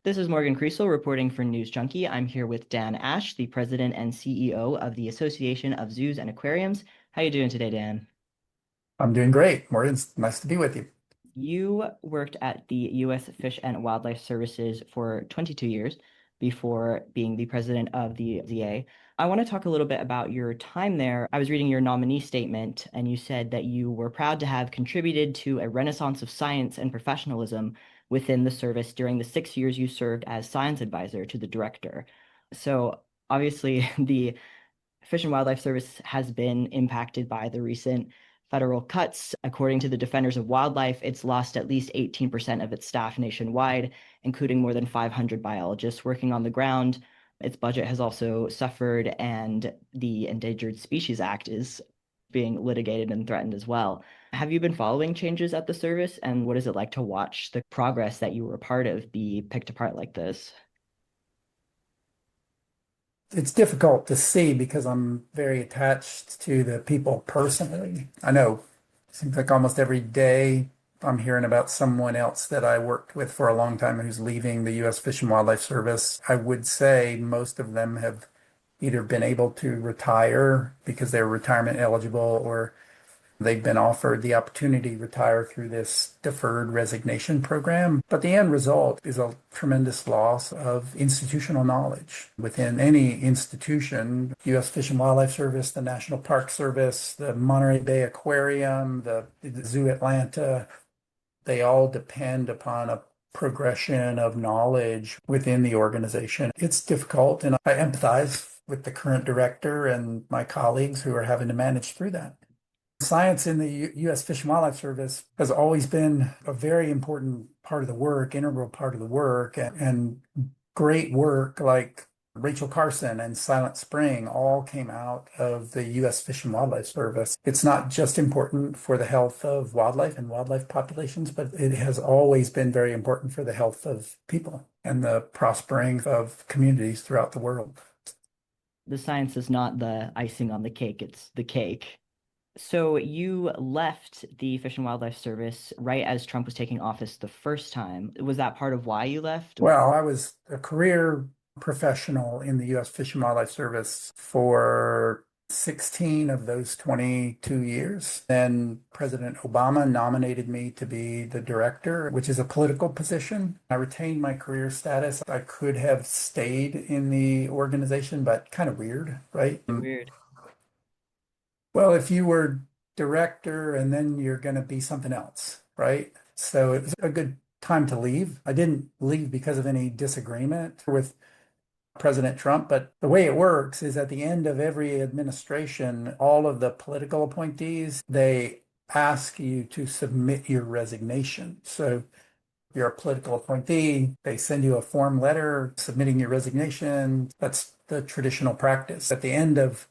This is Morgan Kriesel reporting for Newsjunkie. I'm here with Dan Ashe, the president and CEO of the Association of Zoos and Aquariums. How you doing today, Dan? I'm doing great. Morgan, it's nice to be with you. You worked at the U.S. Fish and Wildlife Services for 22 years before being the president of the ZA. I want to talk a little bit about your time there. I was reading your nominee statement, and you said that you were proud to have contributed to a renaissance of science and professionalism within the service during the 6 years you served as science advisor to the director. So obviously, the Fish and Wildlife Service has been impacted by the recent federal cuts. According to the Defenders of Wildlife, it's lost at least 18% of its staff nationwide, including more than 500 biologists working on the ground. Its budget has also suffered, and the Endangered Species Act is being litigated and threatened as well. Have you been following changes at the service, and what is it like to watch the progress that you were a part of be picked apart like this? It's difficult to see because I'm very attached to the people personally. I know it seems like almost every day I'm hearing about someone else that I worked with for a long time who's leaving the U.S. Fish and Wildlife Service. I would say most of them have either been able to retire because they're retirement eligible or they've been offered the opportunity to retire through this deferred resignation program. But the end result is a tremendous loss of institutional knowledge within any institution. U.S. Fish and Wildlife Service, the National Park Service, the Monterey Bay Aquarium, the Zoo Atlanta, they all depend upon a progression of knowledge within the organization. It's difficult, and I empathize with the current director and my colleagues who are having to manage through that. Science in the U.S. Fish and Wildlife Service has always been a very important part of the work, integral part of the work, and great work like Rachel Carson and Silent Spring all came out of the U.S. Fish and Wildlife Service. It's not just important for the health of wildlife and wildlife populations, but it has always been very important for the health of people and the prospering of communities throughout the world. The science is not the icing on the cake, it's the cake. So you left the Fish and Wildlife Service right as Trump was taking office the first time. Was that part of why you left? Well, I was a career professional in the U.S. Fish and Wildlife Service for 16 of those 22 years. Then President Obama nominated me to be the director, which is a political position. I retained my career status. I could have stayed in the organization, but kind of weird, right? Weird. Well, if you were director and then you're going to be something else, right? So it was a good time to leave. I didn't leave because of any disagreement with President Trump, but the way it works is at the end of every administration, all of the political appointees, they ask you to submit your resignation. So you're a political appointee, they send you a form letter submitting your resignation. That's the traditional practice. At the end of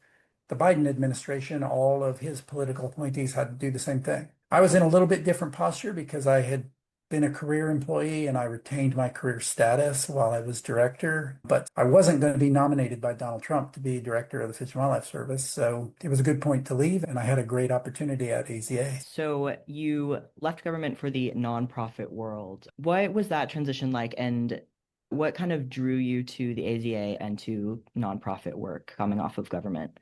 the Biden administration, all of his political appointees had to do the same thing. I was in a little bit different posture because I had been a career employee and I retained my career status while I was director, but I wasn't going to be nominated by Donald Trump to be director of the Fish and Wildlife Service. So it was a good point to leave, and I had a great opportunity at AZA. So you left government for the nonprofit world. What was that transition like, and what kind of drew you to the AZA and to nonprofit work coming off of government?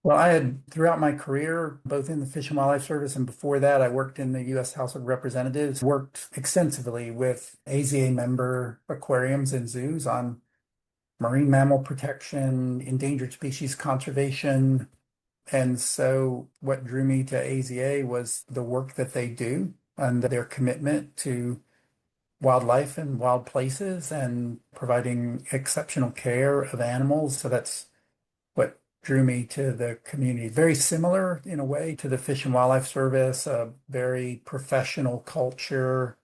Well, I had throughout my career, both in the Fish and Wildlife Service and before that, I worked in the U.S. House of Representatives, worked extensively with AZA member aquariums and zoos on marine mammal protection, endangered species conservation. And so what drew me to AZA was the work that they do and their commitment to wildlife and wild places and providing exceptional care of animals. So that's what drew me to the community. Very similar in a way to the Fish and Wildlife Service, a very professional culture.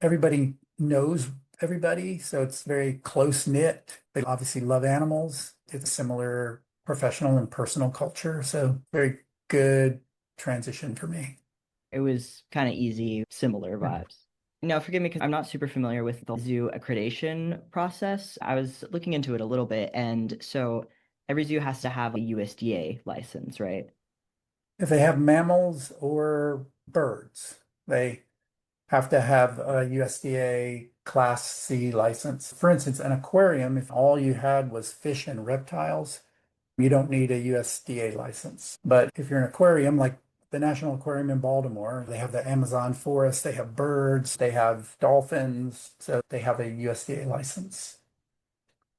Everybody knows everybody, so it's very close knit. They obviously love animals. It's similar professional and personal culture, so very good transition for me. It was kind of easy, similar vibes. Now, forgive me because I'm not super familiar with the zoo accreditation process. I was looking into it a little bit, and so every zoo has to have a USDA license, right? If they have mammals or birds, they have to have a USDA Class C license. For instance, an aquarium, if all you had was fish and reptiles, you don't need a USDA license. But if you're an aquarium, like the National Aquarium in Baltimore, they have the Amazon forest, they have birds, they have dolphins, so they have a USDA license.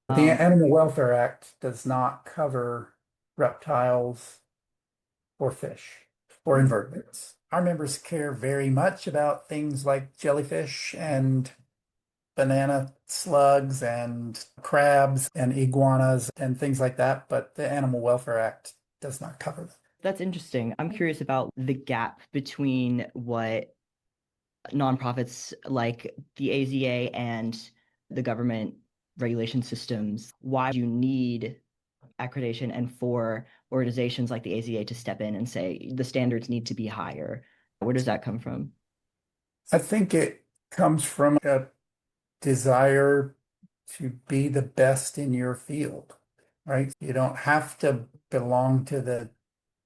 But the Um, Animal Welfare Act does not cover reptiles or fish or invertebrates. Our members care very much about things like jellyfish and banana slugs and crabs and iguanas and things like that, but the Animal Welfare Act does not cover them. that's interesting. I'm curious about the gap between what nonprofits like the AZA and the government regulation systems, why you need accreditation, and for organizations like the AZA to step in and say the standards need to be higher. Where does that come from? I think it comes from a desire to be the best in your field, right? You don't have to belong to the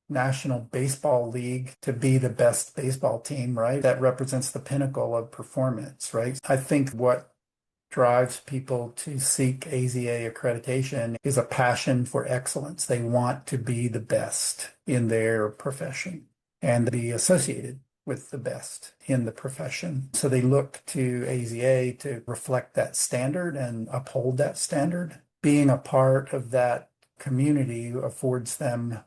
National Baseball League to be the best baseball team, right? That represents the pinnacle of performance, right? I think what drives people to seek AZA accreditation is a passion for excellence. They want to be the best in their profession and be associated with the best in the profession. So they look to AZA to reflect that standard and uphold that standard. Being a part of that community affords them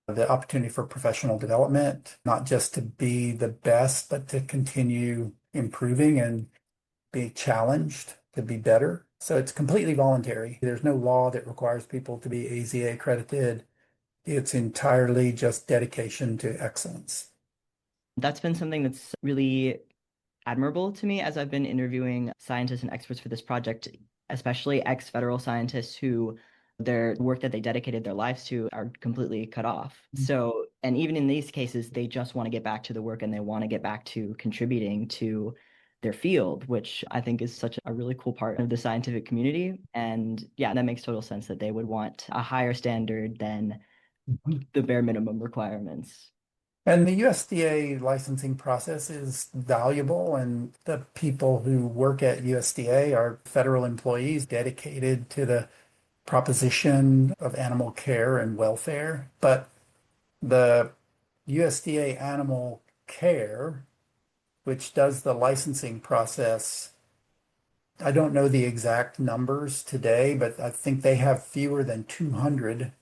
the opportunity for professional development, not just to be the best, but to continue improving and be challenged to be better. So it's completely voluntary. There's no law that requires people to be AZA accredited. It's entirely just dedication to excellence. That's been something that's really admirable to me as I've been interviewing scientists and experts for this project, especially ex-federal scientists who their work that they dedicated their lives to are completely cut off. So, and even in these cases, they just want to get back to the work and they want to get back to contributing to their field, which I think is such a really cool part of the scientific community. And yeah, that makes total sense that they would want a higher standard than Mhm. the bare minimum requirements. And the USDA licensing process is valuable, and the people who work at USDA are federal employees dedicated to the proposition of animal care and welfare. But the USDA Animal Care, which does the licensing process, I don't know the exact numbers today, but I think they have fewer than 200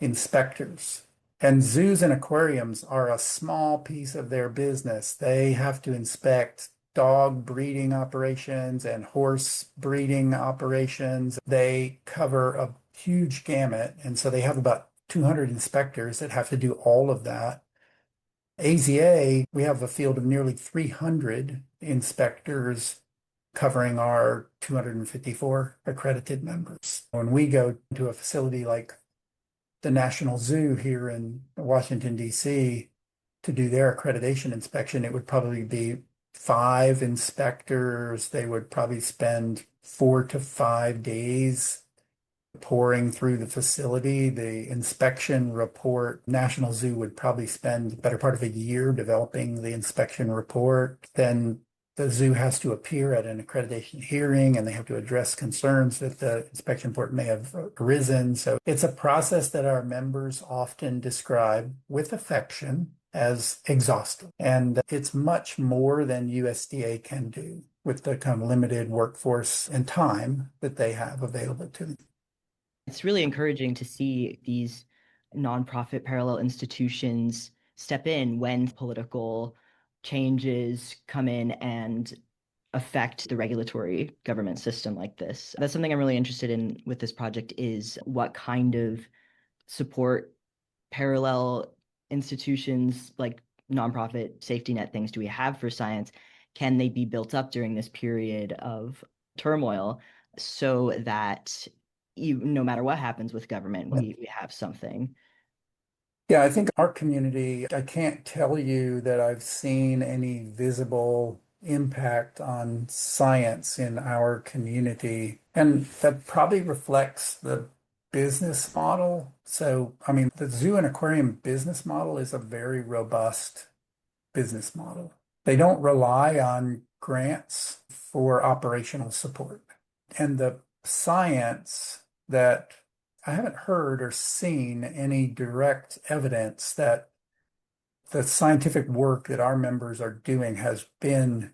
inspectors. And zoos and aquariums are a small piece of their business. They have to inspect dog breeding operations and horse breeding operations. They cover a huge gamut. And so they have about 200 inspectors that have to do all of that. AZA, we have a field of nearly 300 inspectors covering our 254 accredited members. When we go to a facility like the National Zoo here in Washington, D.C., to do their accreditation inspection, it would probably be 5 inspectors. They would probably spend 4 to 5 days pouring through the facility. The inspection report, National Zoo would probably spend the better part of a year developing the inspection report. Then the zoo has to appear at an accreditation hearing and they have to address concerns that the inspection report may have arisen. So it's a process that our members often describe with affection as exhaustive. And it's much more than USDA can do with the kind of limited workforce and time that they have available to them. It's really encouraging to see these nonprofit parallel institutions step in when political changes come in and affect the regulatory government system like this. That's something I'm really interested in with this project is what kind of support parallel institutions like nonprofit safety net things do we have for science? Can they be built up during this period of turmoil so that no matter what happens with government, we have something? Yeah, I think our community, I can't tell you that I've seen any visible impact on science in our community. And that probably reflects the business model. So, I mean, the zoo and aquarium business model is a very robust business model. They don't rely on grants for operational support. And the science that I haven't heard or seen any direct evidence that the scientific work that our members are doing has been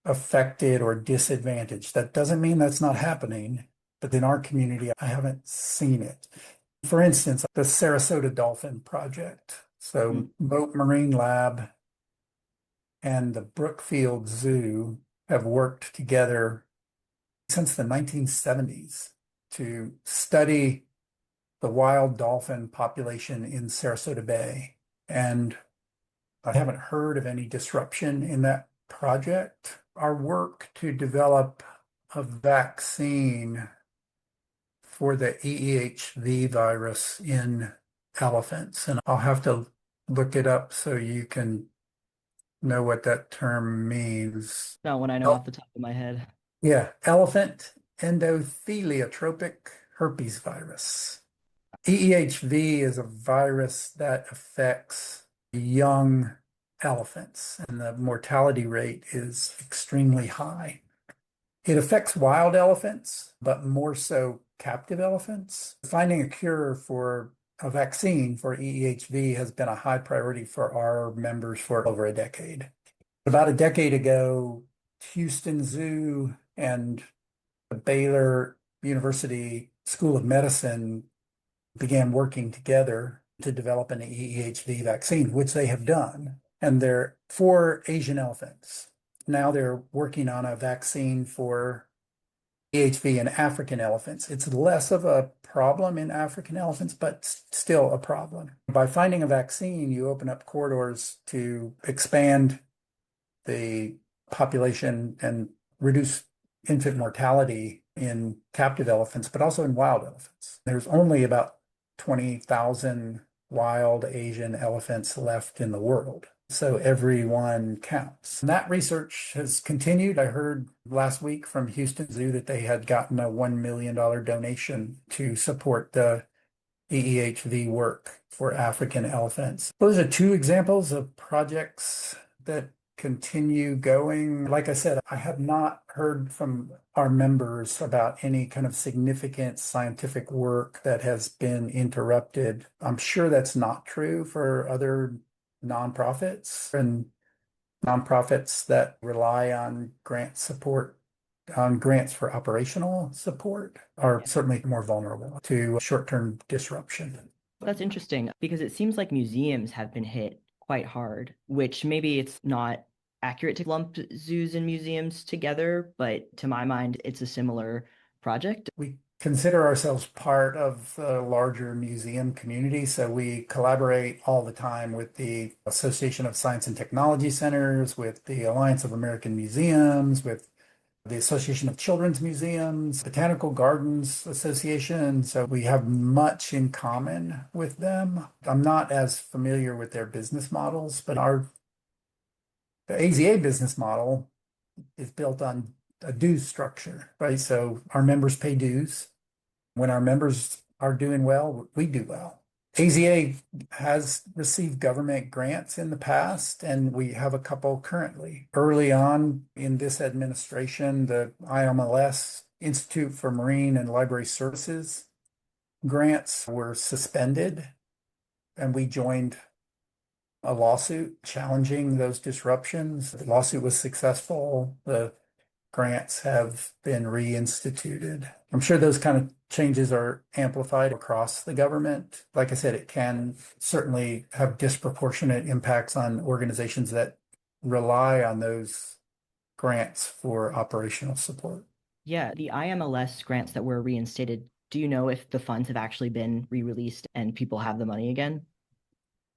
affected or disadvantaged. That doesn't mean that's not happening, but in our community, I haven't seen it. For instance, the Sarasota Dolphin Project. Mm. So Boat Marine Lab and the Brookfield Zoo have worked together since the 1970s to study the wild dolphin population in Sarasota Bay. And I haven't heard of any disruption in that project. Our work to develop a vaccine for the EEHV virus in elephants, and I'll have to look it up so you can know what that term means. Not one I know off the top of my head. Yeah, elephant endotheliotropic herpes virus. EEHV is a virus that affects young elephants, and the mortality rate is extremely high. It affects wild elephants, but more so captive elephants. Finding a cure for a vaccine for EEHV has been a high priority for our members for over a decade. About a decade ago, Houston Zoo and the Baylor University School of Medicine began working together to develop an EEHV vaccine, which they have done. And they're for Asian elephants. Now they're working on a vaccine for EHV in African elephants. It's less of a problem in African elephants, but still a problem. By finding a vaccine, you open up corridors to expand the population and reduce infant mortality in captive elephants, but also in wild elephants. There's only about 20,000 wild Asian elephants left in the world. So every one counts. And that research has continued. I heard last week from Houston Zoo that they had gotten a $1 million donation to support the EEHV work for African elephants. Those are two examples of projects that continue going. Like I said, I have not heard from our members about any kind of significant scientific work that has been interrupted. I'm sure that's not true for other nonprofits and nonprofits that rely on grant support, on grants for operational support, are certainly more vulnerable to short-term disruption. That's interesting because it seems like museums have been hit quite hard, which maybe it's not accurate to lump zoos and museums together, but to my mind, it's a similar project. We consider ourselves part of the larger museum community, so we collaborate all the time with the Association of Science and Technology Centers, with the Alliance of American Museums, with the Association of Children's Museums, Botanical Gardens Association. So we have much in common with them. I'm not as familiar with their business models, but the AZA business model is built on a dues structure, right? So our members pay dues. When our members are doing well, we do well. AZA has received government grants in the past, and we have a couple currently. Early on in this administration, the IMLS, Institute for Marine and Library Services, grants were suspended, and we joined a lawsuit challenging those disruptions. The lawsuit was successful. The grants have been reinstituted. I'm sure those kind of changes are amplified across the government. Like I said, it can certainly have disproportionate impacts on organizations that rely on those grants for operational support. Yeah, the IMLS grants that were reinstated, do you know if the funds have actually been re-released and people have the money again?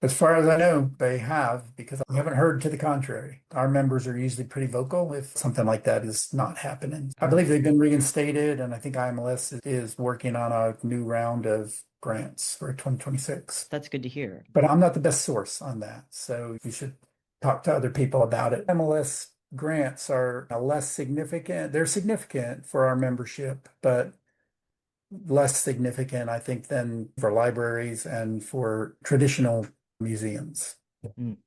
As far as I know, they have, because I haven't heard to the contrary. Our members are usually pretty vocal if something like that is not happening. I believe they've been reinstated, and I think IMLS is working on a new round of grants for 2026. That's good to hear. But I'm not the best source on that, so you should talk to other people about it. MLS grants are less significant. They're significant for our membership, but less significant, I think, than for libraries and for traditional museums. Mm.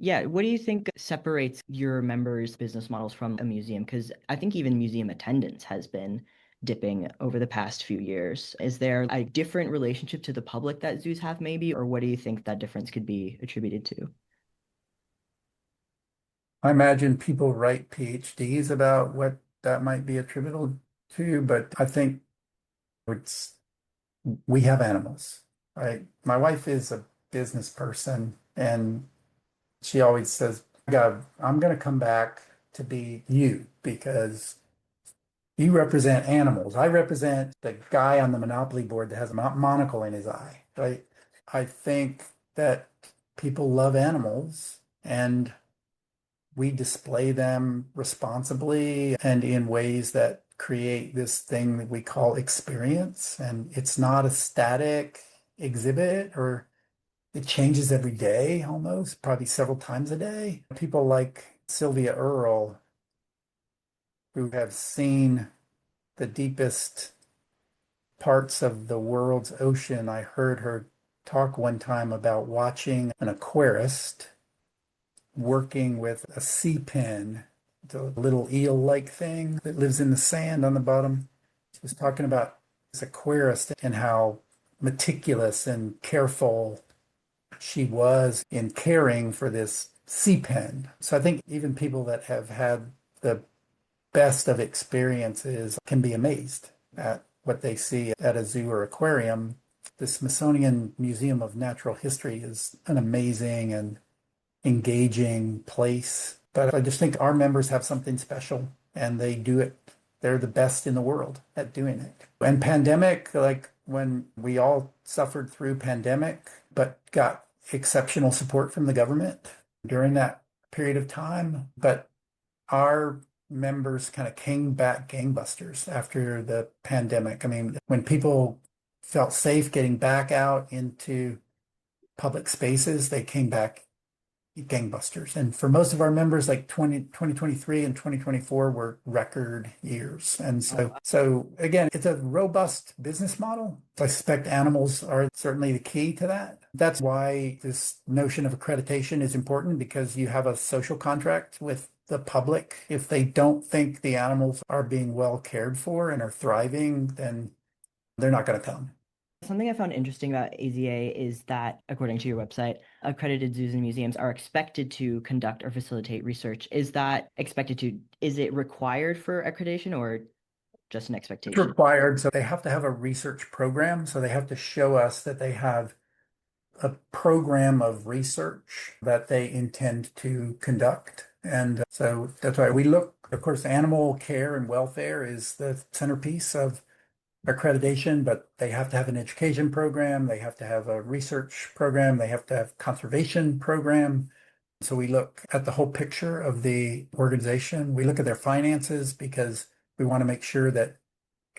Yeah, what do you think separates your members' business models from a museum? Because I think even museum attendance has been dipping over the past few years. Is there a different relationship to the public that zoos have, maybe, or what do you think that difference could be attributed to? I imagine people write PhDs about what that might be attributable to, but I think it's we have animals, right? My wife is a business person, and she always says, God, I'm going to come back to be you because you represent animals. I represent the guy on the Monopoly board that has a monocle in his eye, right? I think that people love animals and we display them responsibly and in ways that create this thing that we call experience. And it's not a static exhibit or it changes every day almost, probably several times a day. People like Sylvia Earle, who have seen the deepest parts of the world's ocean. I heard her talk one time about watching an aquarist working with a sea pen, the little eel-like thing that lives in the sand on the bottom. She was talking about this aquarist and how meticulous and careful she was in caring for this sea pen. So I think even people that have had the best of experiences can be amazed at what they see at a zoo or aquarium. The Smithsonian Museum of Natural History is an amazing and engaging place. But I just think our members have something special and they do it. They're the best in the world at doing it. And pandemic, like when we all suffered through pandemic, but got exceptional support from the government during that period of time. But our members kind of came back gangbusters after the pandemic. I mean, when people felt safe getting back out into public spaces, they came back gangbusters. And for most of our members, like 2023 and 2024 were record years. And so again, it's a robust business model. I suspect animals are certainly the key to that. That's why this notion of accreditation is important because you have a social contract with the public. If they don't think the animals are being well cared for and are thriving, then they're not going to come. Something I found interesting about AZA is that, according to your website, accredited zoos and museums are expected to conduct or facilitate research. Is that expected to, is it required for accreditation or just an It's expectation? required. So they have to have a research program. So they have to show us that they have a program of research that they intend to conduct. And so that's why we look, of course, animal care and welfare is the centerpiece of accreditation, but they have to have an education program, they have to have a research program, they have to have conservation program. So we look at the whole picture of the organization. We look at their finances because we want to make sure that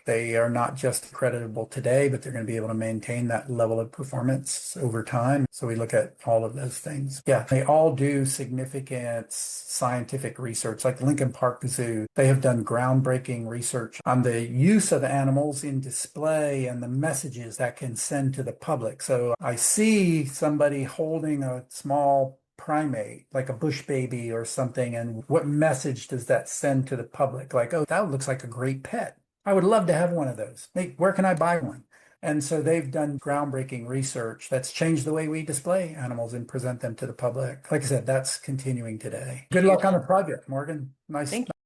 they are not just creditable today, but they're going to be able to maintain that level of performance over time. So we look at all of those things. Yeah, they all do significant scientific research, like Lincoln Park Zoo. They have done groundbreaking research on the use of animals in display and the messages that can send to the public. So I see somebody holding a small primate, like a bush baby or something, and what message does that send to the public? Like, oh, that looks like a great pet. I would love to have one of those. Hey, where can I buy one? And so they've done groundbreaking research that's changed the way we display animals and present them to the public. Like I said, that's continuing today. Good luck on the project, Morgan. Nice. Thank you.